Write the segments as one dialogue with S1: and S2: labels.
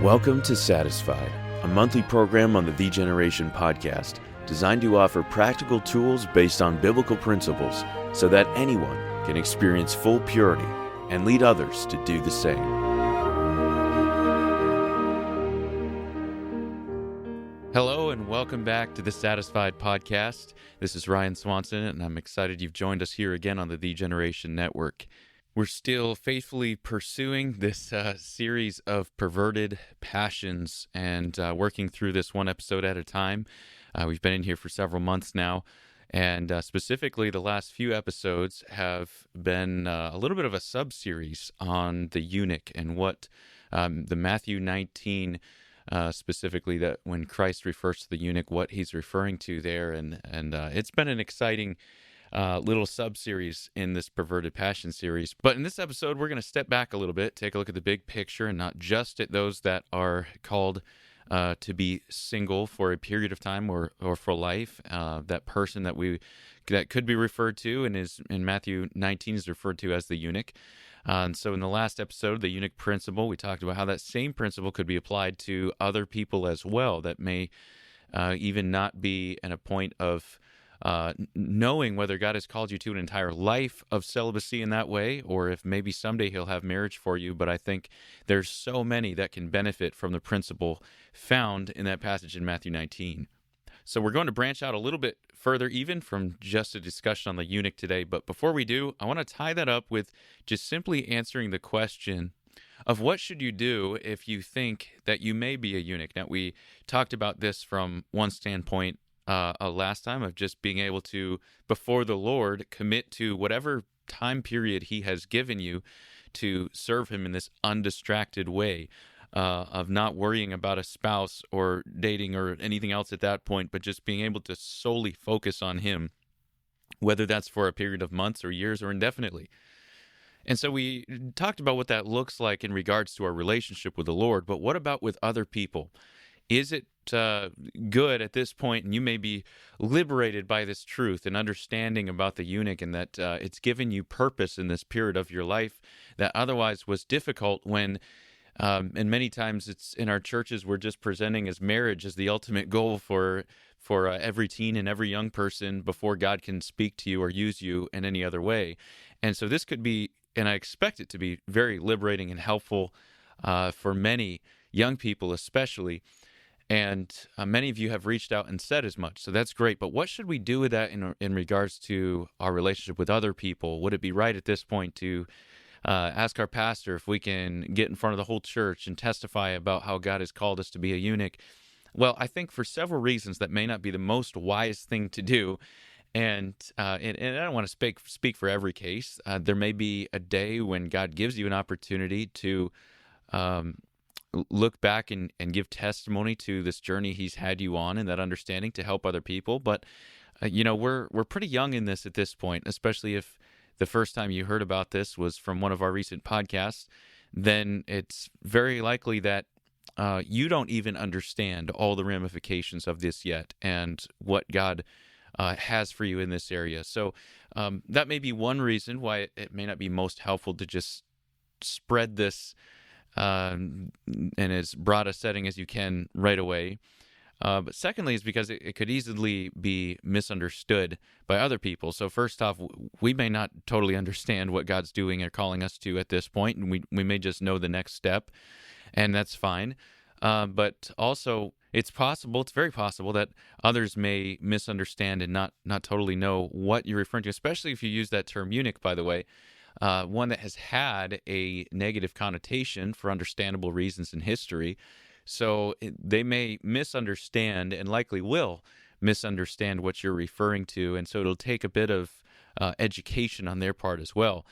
S1: Welcome to Satisfied, a monthly program on the Generation podcast designed to offer practical tools based on biblical principles so that anyone can experience full purity and lead others to do the same.
S2: Hello and welcome back to the Satisfied podcast. This is Ryan Swanson, and I'm excited you've joined us here again on the Generation Network. We're still faithfully pursuing this series of perverted passions and working through this one episode at a time. We've been in here for several months now, and specifically the last few episodes have been a little bit of a sub-series on the eunuch and what the Matthew 19 specifically, that when Christ refers to the eunuch, what he's referring to there, and it's been an exciting little sub-series in this perverted passion series. But in this episode, we're going to step back a little bit, take a look at the big picture, and not just at those that are called to be single for a period of time or for life. That person that could be referred to and is in Matthew 19 is referred to as the eunuch. And so in the last episode, the eunuch principle, we talked about how that same principle could be applied to other people as well that may even not be at a point of knowing whether God has called you to an entire life of celibacy in that way, or if maybe someday he'll have marriage for you. But I think there's so many that can benefit from the principle found in that passage in Matthew 19. So we're going to branch out a little bit further even from just a discussion on the eunuch today. But before we do, I want to tie that up with just simply answering the question of what should you do if you think that you may be a eunuch. Now, we talked about this from one standpoint last time, of just being able to, before the Lord, commit to whatever time period he has given you to serve him in this undistracted way, of not worrying about a spouse or dating or anything else at that point, but just being able to solely focus on him, whether that's for a period of months or years or indefinitely. And so we talked about what that looks like in regards to our relationship with the Lord, but what about with other people? Is it good at this point, and you may be liberated by this truth and understanding about the eunuch, and that it's given you purpose in this period of your life that otherwise was difficult when, and many times it's in our churches, we're just presenting as marriage as the ultimate goal for every teen and every young person before God can speak to you or use you in any other way. And so this could be, and I expect it to be, very liberating and helpful for many young people especially. And many of you have reached out and said as much, so that's great. But what should we do with that in regards to our relationship with other people? Would it be right at this point to ask our pastor if we can get in front of the whole church and testify about how God has called us to be a eunuch? Well, I think for several reasons that may not be the most wise thing to do. And I don't want to speak for every case. There may be a day when God gives you an opportunity to look back and give testimony to this journey he's had you on, and that understanding to help other people. But we're pretty young in this at this point, especially if the first time you heard about this was from one of our recent podcasts. Then it's very likely that you don't even understand all the ramifications of this yet and what God has for you in this area. So that may be one reason why it may not be most helpful to just spread this in as broad a setting as you can right away. But secondly is because it could easily be misunderstood by other people. So first off, we may not totally understand what God's doing or calling us to at this point, and we may just know the next step, and that's fine. But also, it's very possible that others may misunderstand and not totally know what you're referring to, especially if you use that term eunuch, by the way. One that has had a negative connotation for understandable reasons in history. So they may misunderstand, and likely will misunderstand, what you're referring to. And so it'll take a bit of education on their part as well.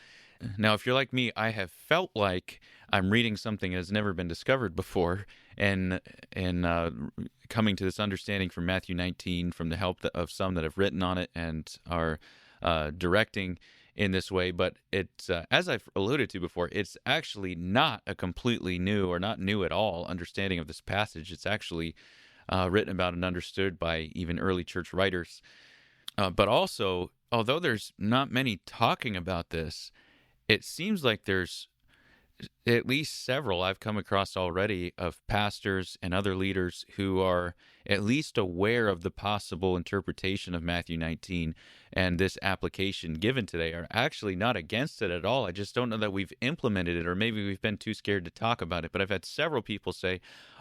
S2: Now, if you're like me, I have felt like I'm reading something that has never been discovered before, and coming to this understanding from Matthew 19, from the help of some that have written on it and are directing in this way. But it's, as I've alluded to before, it's actually not a completely new, or not new at all, understanding of this passage. It's actually written about and understood by even early church writers. But also, although there's not many talking about this, it seems like there's at least several I've come across already of pastors and other leaders who are at least aware of the possible interpretation of Matthew 19, and this application given today are actually not against it at all. I just don't know that we've implemented it, or maybe we've been too scared to talk about it. But I've had several people say,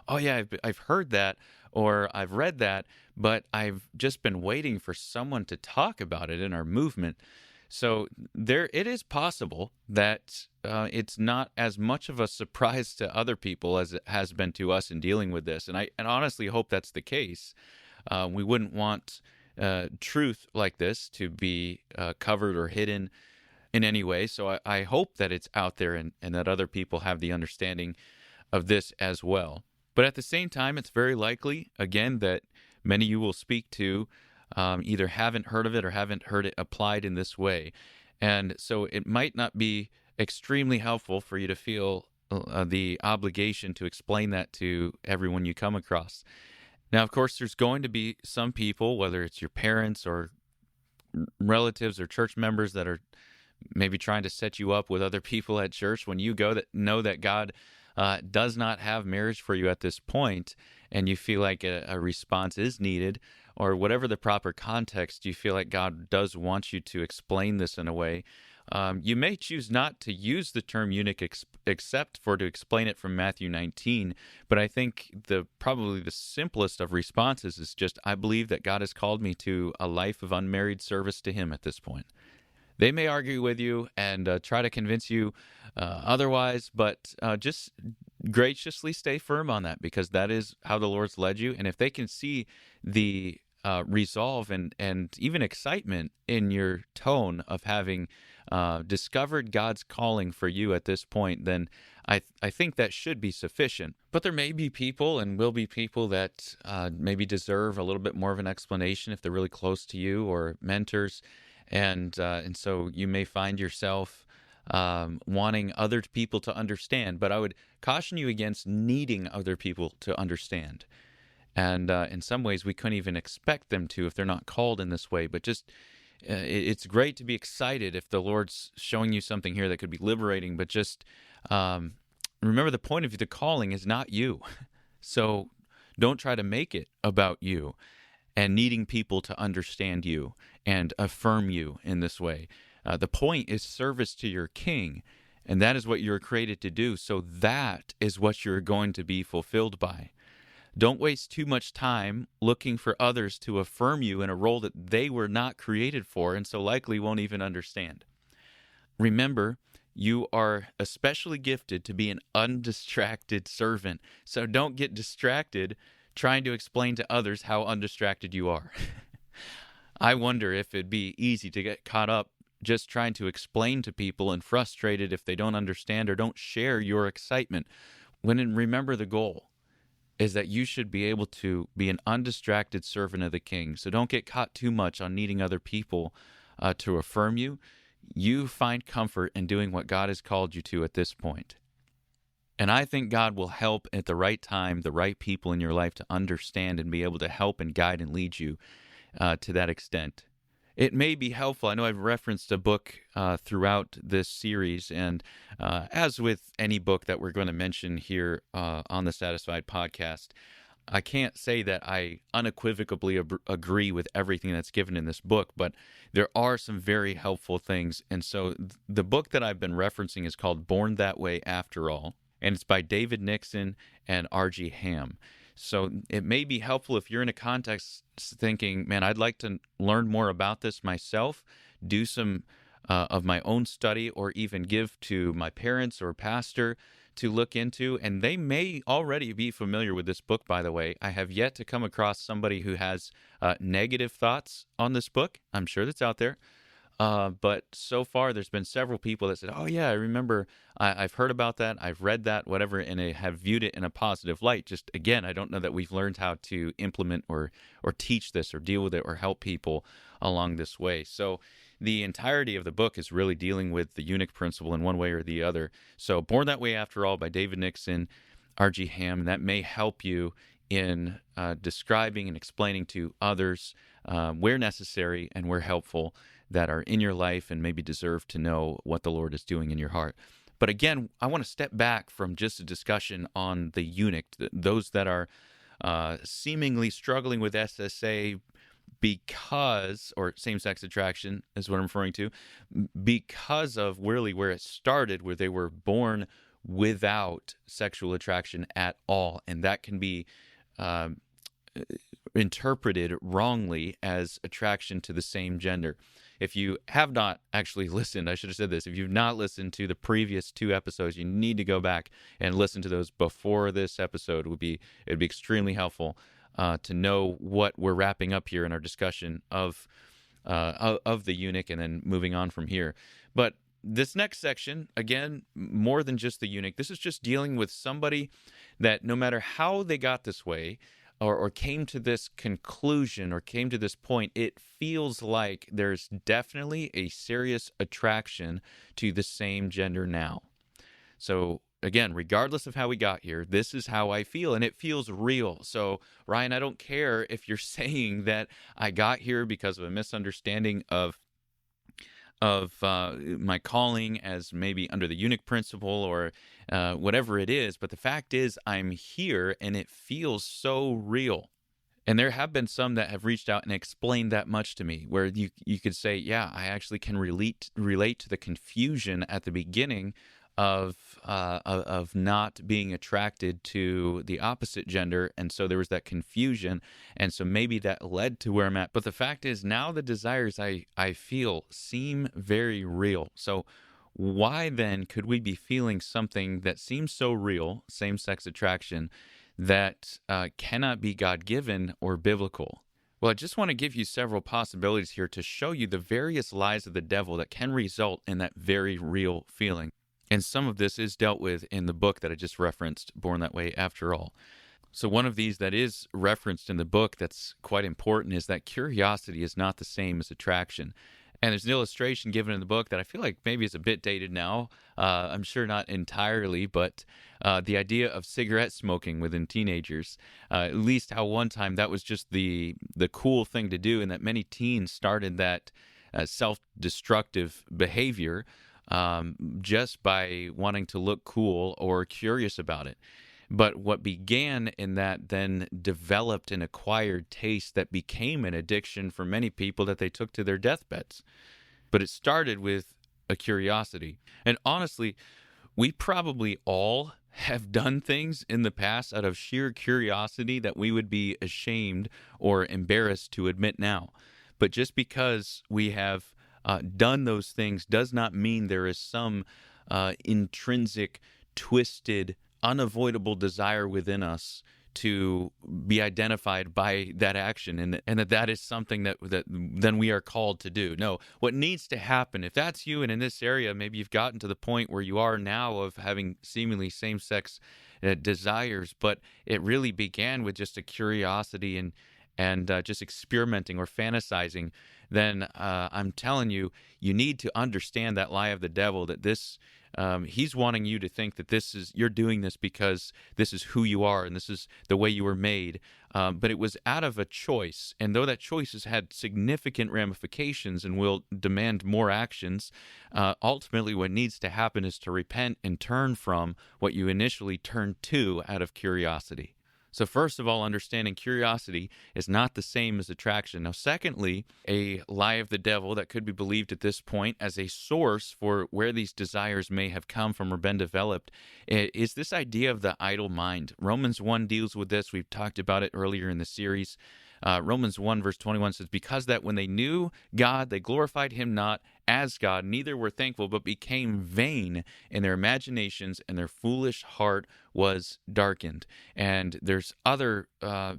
S2: oh yeah, I've heard that, or I've read that, but I've just been waiting for someone to talk about it in our movement. So it is possible that it's not as much of a surprise to other people as it has been to us in dealing with this. And I honestly hope that's the case. We wouldn't want truth like this to be covered or hidden in any way. So I hope that it's out there and that other people have the understanding of this as well. But at the same time, it's very likely, again, that many you will speak to either haven't heard of it or haven't heard it applied in this way. And so it might not be extremely helpful for you to feel the obligation to explain that to everyone you come across. Now, of course, there's going to be some people, whether it's your parents or relatives or church members, that are maybe trying to set you up with other people at church when you go, that know that God does not have marriage for you at this point, and you feel like a response is needed, or whatever the proper context, you feel like God does want you to explain this in a way. You may choose not to use the term eunuch except for to explain it from Matthew 19, but I think probably the simplest of responses is just, I believe that God has called me to a life of unmarried service to Him at this point. They may argue with you and try to convince you otherwise, but just graciously stay firm on that, because that is how the Lord's led you. And if they can see the resolve and even excitement in your tone of having discovered God's calling for you at this point, then I think that should be sufficient. But there may be people and will be people that maybe deserve a little bit more of an explanation if they're really close to you, or mentors. And so you may find yourself wanting other people to understand. But I would caution you against needing other people to understand. And in some ways, we couldn't even expect them to if they're not called in this way. But just it's great to be excited if the Lord's showing you something here that could be liberating. But just remember, the point of the calling is not you. So don't try to make it about you and needing people to understand you and affirm you in this way. The point is service to your King, and that is what you're created to do. So that is what you're going to be fulfilled by. Don't waste too much time looking for others to affirm you in a role that they were not created for, and so likely won't even understand. Remember, you are especially gifted to be an undistracted servant. So don't get distracted trying to explain to others how undistracted you are. I wonder if it'd be easy to get caught up just trying to explain to people and frustrated if they don't understand or don't share your excitement. Remember, the goal is that you should be able to be an undistracted servant of the King. So don't get caught too much on needing other people to affirm you. You find comfort in doing what God has called you to at this point. And I think God will help at the right time, the right people in your life to understand and be able to help and guide and lead you to that extent. It may be helpful. I know I've referenced a book throughout this series, and as with any book that we're going to mention here on the Satisfied podcast, I can't say that I unequivocally agree with everything that's given in this book, but there are some very helpful things. And so the book that I've been referencing is called Born That Way After All, and it's by David Nixon and R.G. Ham. So it may be helpful if you're in a context thinking, man, I'd like to learn more about this myself, do some of my own study, or even give to my parents or pastor to look into. And they may already be familiar with this book, by the way. I have yet to come across somebody who has negative thoughts on this book. I'm sure that's out there. But so far, there's been several people that said, oh, yeah, I remember, I've heard about that, I've read that, whatever, and I have viewed it in a positive light. Just, again, I don't know that we've learned how to implement or teach this or deal with it or help people along this way. So the entirety of the book is really dealing with the eunuch principle in one way or the other. So Born That Way After All by David Nixon, R.G. Ham, and that may help you in describing and explaining to others where necessary and where helpful that are in your life and maybe deserve to know what the Lord is doing in your heart. But again, I want to step back from just a discussion on the eunuch, those that are seemingly struggling with SSA because, or same-sex attraction is what I'm referring to, because of really where it started, where they were born without sexual attraction at all. And that can be interpreted wrongly as attraction to the same gender. If you have not actually listened, I should have said this, if you've not listened to the previous 2 episodes, you need to go back and listen to those before this episode. It'd be extremely helpful to know what we're wrapping up here in our discussion of the eunuch and then moving on from here. But this next section, again, more than just the eunuch, this is just dealing with somebody that no matter how they got this way, or came to this conclusion or came to this point, it feels like there's definitely a serious attraction to the same gender now. So again, regardless of how we got here, this is how I feel, and it feels real. So Ryan, I don't care if you're saying that I got here because of a misunderstanding of my calling as maybe under the eunuch principle or whatever it is. But the fact is, I'm here and it feels so real. And there have been some that have reached out and explained that much to me, where you could say, yeah, I actually can relate to the confusion at the beginning of not being attracted to the opposite gender, and so there was that confusion, and so maybe that led to where I'm at. But the fact is, now the desires I feel seem very real. So why then could we be feeling something that seems so real, same-sex attraction, that cannot be God-given or biblical? Well, I just want to give you several possibilities here to show you the various lies of the devil that can result in that very real feeling. And some of this is dealt with in the book that I just referenced, Born That Way After All. So one of these that is referenced in the book that's quite important is that curiosity is not the same as attraction. And there's an illustration given in the book that I feel like maybe is a bit dated now. I'm sure not entirely, but the idea of cigarette smoking within teenagers, at least how one time that was just the cool thing to do, and that many teens started that self-destructive behavior just by wanting to look cool or curious about it. But what began in that then developed an acquired taste that became an addiction for many people that they took to their deathbeds. But it started with a curiosity. And honestly, we probably all have done things in the past out of sheer curiosity that we would be ashamed or embarrassed to admit now. But just because we have done those things does not mean there is some intrinsic, twisted, unavoidable desire within us to be identified by that action, and that is something that then we are called to do. No, what needs to happen, if that's you and in this area, maybe you've gotten to the point where you are now of having seemingly same-sex desires, but it really began with just a curiosity and just experimenting or fantasizing, then I'm telling you, you need to understand that lie of the devil, that this, he's wanting you to think that you're doing this because this is who you are and this is the way you were made. But it was out of a choice. And though that choice has had significant ramifications and will demand more actions, ultimately what needs to happen is to repent and turn from what you initially turned to out of curiosity. So first of all, understanding curiosity is not the same as attraction. Now, secondly, a lie of the devil that could be believed at this point as a source for where these desires may have come from or been developed is this idea of the idle mind. Romans 1 deals with this. We've talked about it earlier in the series. Romans 1 verse 21 says, because that when they knew God, they glorified him not as God, neither were thankful, but became vain in their imaginations, and their foolish heart was darkened. And there's other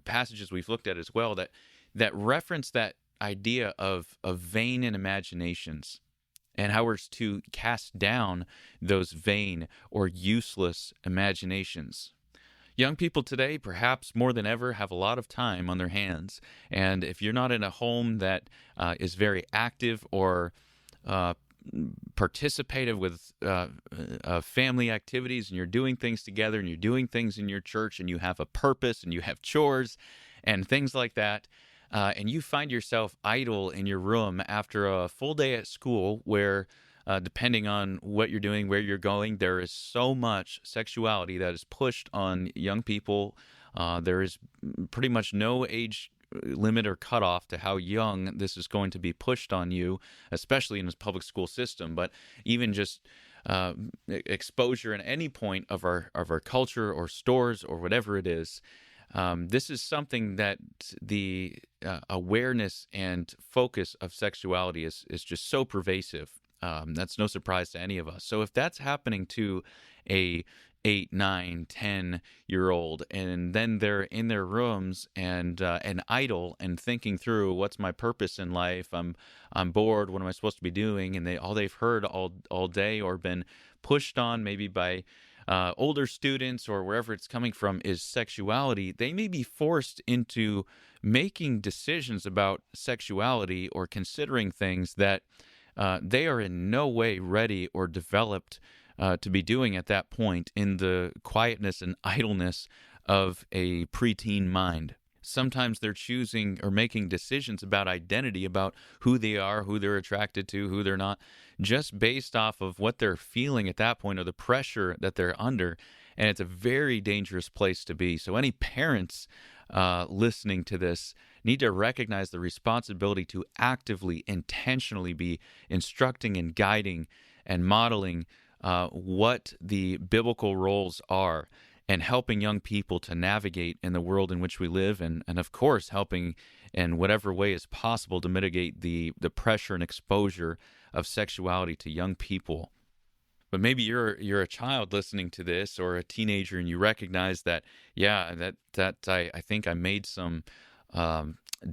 S2: passages we've looked at as well that reference that idea of vain in imaginations and how we're to cast down those vain or useless imaginations. Young people today, perhaps more than ever, have a lot of time on their hands. And if you're not in a home that is very active or participative with family activities, and you're doing things together, and you're doing things in your church, and you have a purpose, and you have chores, and things like that, and you find yourself idle in your room after a full day at school where depending on what you're doing, where you're going, there is so much sexuality that is pushed on young people. There is pretty much no age limit or cutoff to how young this is going to be pushed on you, especially in this public school system. But even just exposure at any point of our culture or stores or whatever it is, this is something that the awareness and focus of sexuality is just so pervasive. That's no surprise to any of us. So if that's happening to a 8, 9, 10-year-old, and then they're in their rooms and idle and thinking through, what's my purpose in life? I'm bored. What am I supposed to be doing? And all they've heard all day or been pushed on maybe by older students or wherever it's coming from is sexuality. They may be forced into making decisions about sexuality or considering things that they are in no way ready or developed to be doing at that point in the quietness and idleness of a preteen mind. Sometimes they're choosing or making decisions about identity, about who they are, who they're attracted to, who they're not, just based off of what they're feeling at that point or the pressure that they're under. And it's a very dangerous place to be. So any parents listening to this need to recognize the responsibility to actively, intentionally be instructing and guiding and modeling what the biblical roles are, and helping young people to navigate in the world in which we live, and of course helping in whatever way is possible to mitigate the pressure and exposure of sexuality to young people. But maybe you're a child listening to this, or a teenager, and you recognize that, I think I made some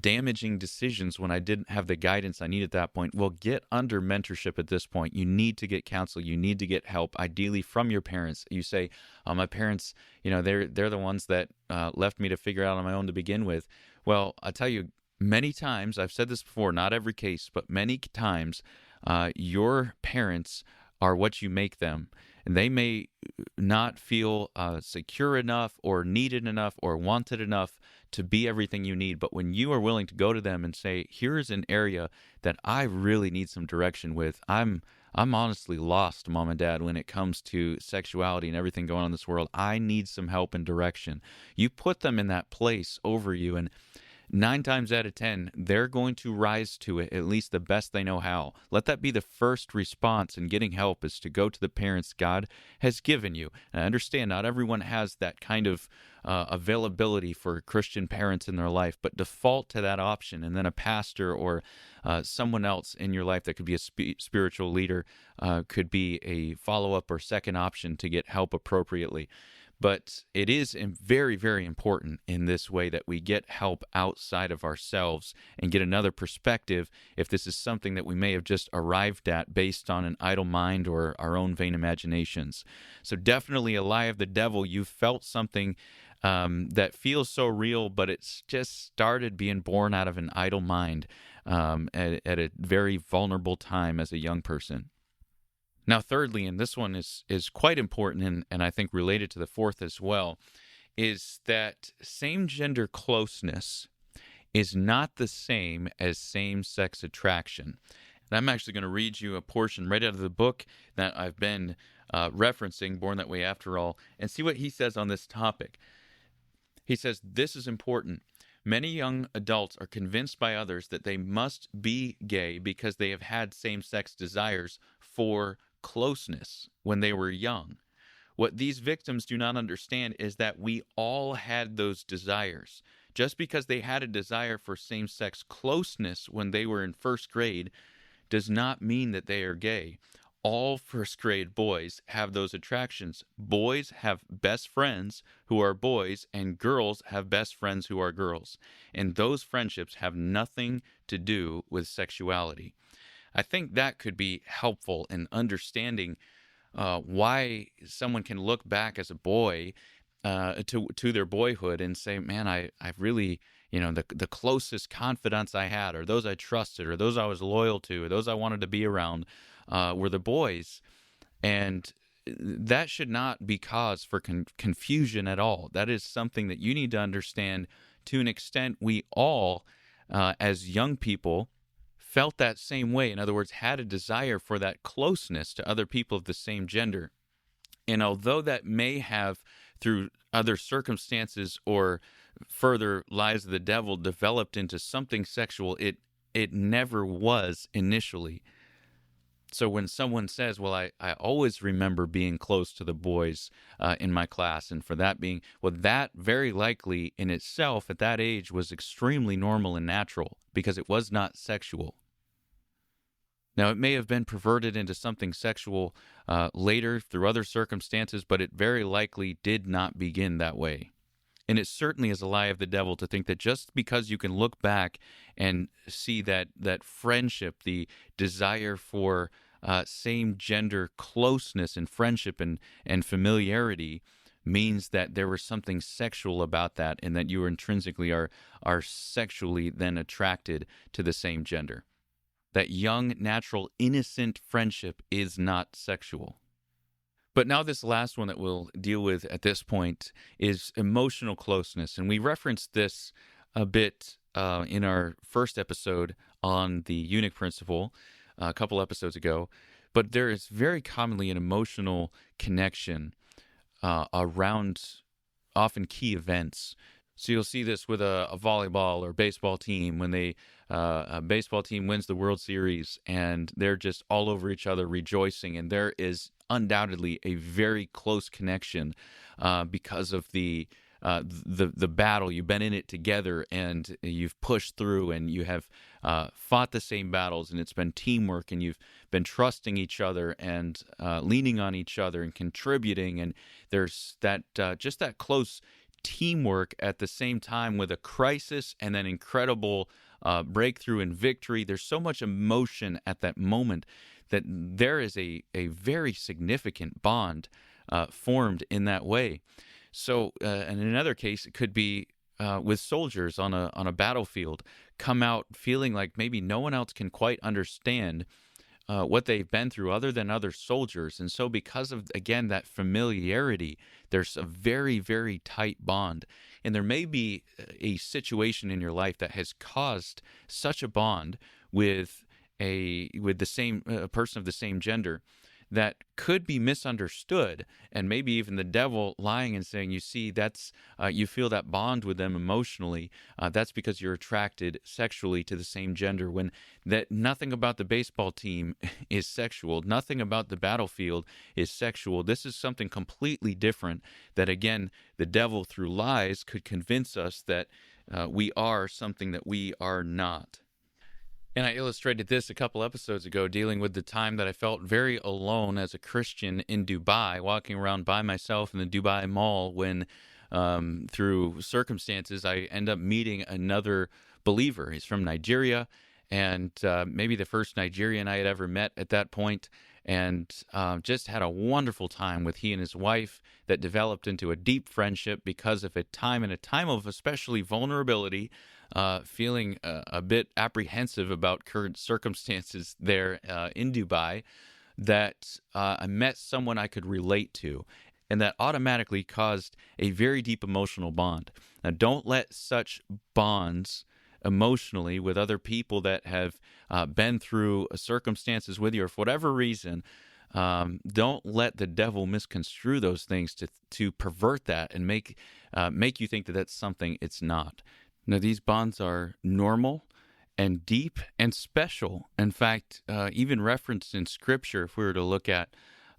S2: damaging decisions when I didn't have the guidance I needed at that point. Well, get under mentorship at this point. You need to get counsel. You need to get help, ideally from your parents. You say, my parents, they're the ones that left me to figure out on my own to begin with. Well, I tell you, many times, I've said this before, not every case, but many times, your parents are what you make them. And they may not feel secure enough or needed enough or wanted enough to be everything you need. But when you are willing to go to them and say, here's an area that I really need some direction with, I'm honestly lost, Mom and Dad, when it comes to sexuality and everything going on in this world. I need some help and direction. You put them in that place over you, and 9 times out of 10, they're going to rise to it, at least the best they know how. Let that be the first response in getting help, is to go to the parents God has given you. And I understand not everyone has that kind of availability for Christian parents in their life, but default to that option. And then a pastor or someone else in your life that could be a spiritual leader could be a follow-up or second option to get help appropriately. But it is very, very important in this way that we get help outside of ourselves and get another perspective if this is something that we may have just arrived at based on an idle mind or our own vain imaginations. So definitely a lie of the devil. You've felt something that feels so real, but it's just started being born out of an idle mind at a very vulnerable time as a young person. Now, thirdly, and this one is quite important and I think related to the fourth as well, is that same-gender closeness is not the same as same-sex attraction. And I'm actually going to read you a portion right out of the book that I've been referencing, Born That Way After All, and see what he says on this topic. He says, this is important. Many young adults are convinced by others that they must be gay because they have had same-sex desires for closeness when they were young. What these victims do not understand is that we all had those desires. Just because they had a desire for same-sex closeness when they were in first grade does not mean that they are gay. All first grade boys have those attractions. Boys have best friends who are boys, and girls have best friends who are girls. And those friendships have nothing to do with sexuality. I think that could be helpful in understanding why someone can look back as a boy to their boyhood and say, man, I really, the closest confidants I had, or those I trusted, or those I was loyal to, or those I wanted to be around were the boys. And that should not be cause for confusion at all. That is something that you need to understand. To an extent, we all, as young people, felt that same way. In other words, had a desire for that closeness to other people of the same gender. And although that may have, through other circumstances or further lies of the devil, developed into something sexual, it never was initially. So when someone says, well, I always remember being close to the boys in my class, and for that being, well, that very likely in itself at that age was extremely normal and natural because it was not sexual. Now, it may have been perverted into something sexual later through other circumstances, but it very likely did not begin that way. And it certainly is a lie of the devil to think that just because you can look back and see that friendship, the desire for same-gender closeness and friendship and familiarity means that there was something sexual about that and that you intrinsically are sexually then attracted to the same gender. That young, natural, innocent friendship is not sexual. But now this last one that we'll deal with at this point is emotional closeness. And we referenced this a bit in our first episode on the eunuch principle a couple episodes ago. But there is very commonly an emotional connection around often key events. So you'll see this with a volleyball or baseball team when a baseball team wins the World Series and they're just all over each other rejoicing, and there is undoubtedly a very close connection because of the battle. You've been in it together and you've pushed through and you have fought the same battles, and it's been teamwork, and you've been trusting each other and leaning on each other and contributing, and there's that just that close teamwork at the same time with a crisis and then incredible breakthrough and victory. There's so much emotion at that moment that there is a very significant bond formed in that way. So, and in another case, it could be with soldiers on a battlefield, come out feeling like maybe no one else can quite understand what they've been through other than other soldiers. And so because of, again, that familiarity, there's a very, very tight bond. And there may be a situation in your life that has caused such a bond with the same person of the same gender that could be misunderstood, and maybe even the devil lying and saying, you see, that's you feel that bond with them emotionally. That's because you're attracted sexually to the same gender, when that nothing about the baseball team is sexual. Nothing about the battlefield is sexual. This is something completely different that, again, the devil through lies could convince us that we are something that we are not. And I illustrated this a couple episodes ago, dealing with the time that I felt very alone as a Christian in Dubai, walking around by myself in the Dubai Mall when, through circumstances, I end up meeting another believer. He's from Nigeria, and maybe the first Nigerian I had ever met at that point, and just had a wonderful time with he and his wife that developed into a deep friendship because of a time of especially vulnerability, feeling a bit apprehensive about current circumstances there in Dubai, that I met someone I could relate to, and that automatically caused a very deep emotional bond. Now, don't let such bonds emotionally with other people that have been through circumstances with you, or for whatever reason, don't let the devil misconstrue those things to pervert that and make you think that that's something it's not. Now, these bonds are normal and deep and special. In fact, even referenced in Scripture, if we were to look at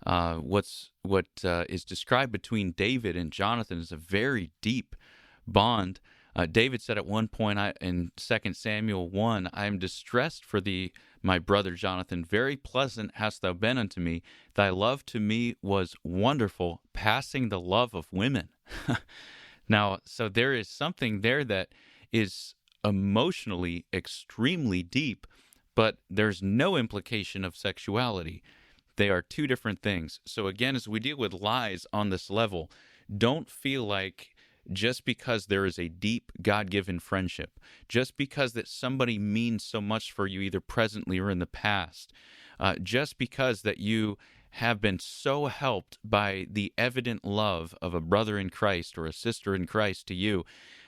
S2: what is described between David and Jonathan, is a very deep bond. David said at one point in 2 Samuel 1, I am distressed for thee, my brother Jonathan. Very pleasant hast thou been unto me. Thy love to me was wonderful, passing the love of women. Now, so there is something there that is emotionally extremely deep, but there's no implication of sexuality. They are two different things. So again, as we deal with lies on this level, don't feel like just because there is a deep God-given friendship, just because that somebody means so much for you either presently or in the past, just because that you have been so helped by the evident love of a brother in Christ or a sister in Christ to you,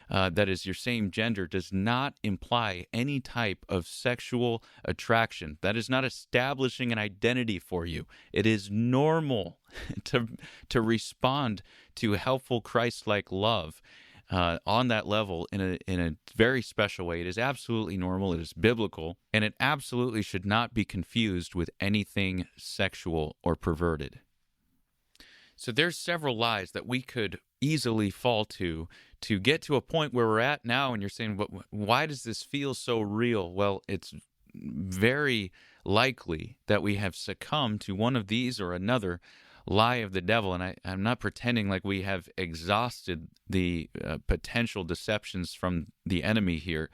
S2: that is your same gender, does not imply any type of sexual attraction. That is not establishing an identity for you. It is normal to respond to helpful Christ-like love on that level in a very special way. It is absolutely normal. It is biblical, and it absolutely should not be confused with anything sexual or perverted. So there's several lies that we could easily fall to get to a point where we're at now, and you're saying, why does this feel so real? Well, it's very likely that we have succumbed to one of these or another lie of the devil, and I'm not pretending like we have exhausted the potential deceptions from the enemy here,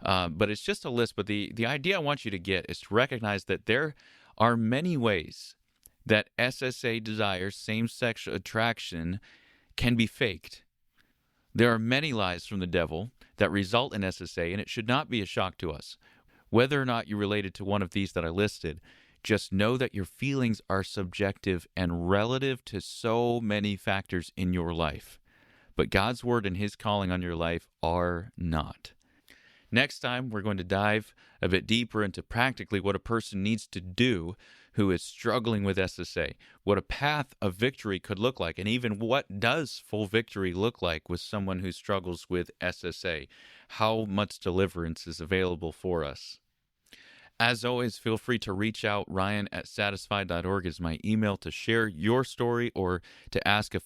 S2: but it's just a list. But the idea I want you to get is to recognize that there are many ways that SSA desires, same-sex attraction, can be faked. There are many lies from the devil that result in SSA, and it should not be a shock to us. Whether or not you're related to one of these that I listed, just know that your feelings are subjective and relative to so many factors in your life. But God's word and his calling on your life are not. Next time, we're going to dive a bit deeper into practically what a person needs to do who is struggling with SSA, what a path of victory could look like, and even what does full victory look like with someone who struggles with SSA, how much deliverance is available for us. As always, feel free to reach out. Ryan@satisfied.org is my email to share your story or to ask a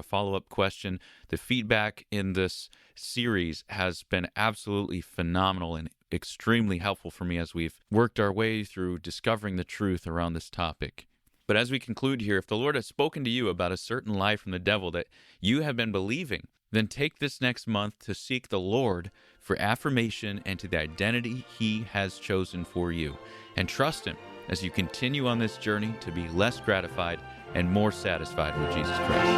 S2: follow-up question. The feedback in this series has been absolutely phenomenal and extremely helpful for me as we've worked our way through discovering the truth around this topic. But as we conclude here, if the Lord has spoken to you about a certain lie from the devil that you have been believing, then take this next month to seek the Lord for affirmation and to the identity he has chosen for you. And trust him as you continue on this journey to be less gratified and more satisfied with Jesus Christ.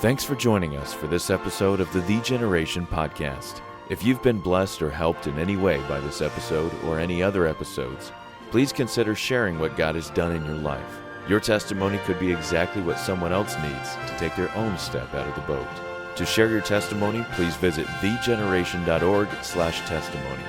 S1: Thanks for joining us for this episode of the Generation Podcast. If you've been blessed or helped in any way by this episode or any other episodes, please consider sharing what God has done in your life. Your testimony could be exactly what someone else needs to take their own step out of the boat. To share your testimony, please visit thegeneration.org/testimony.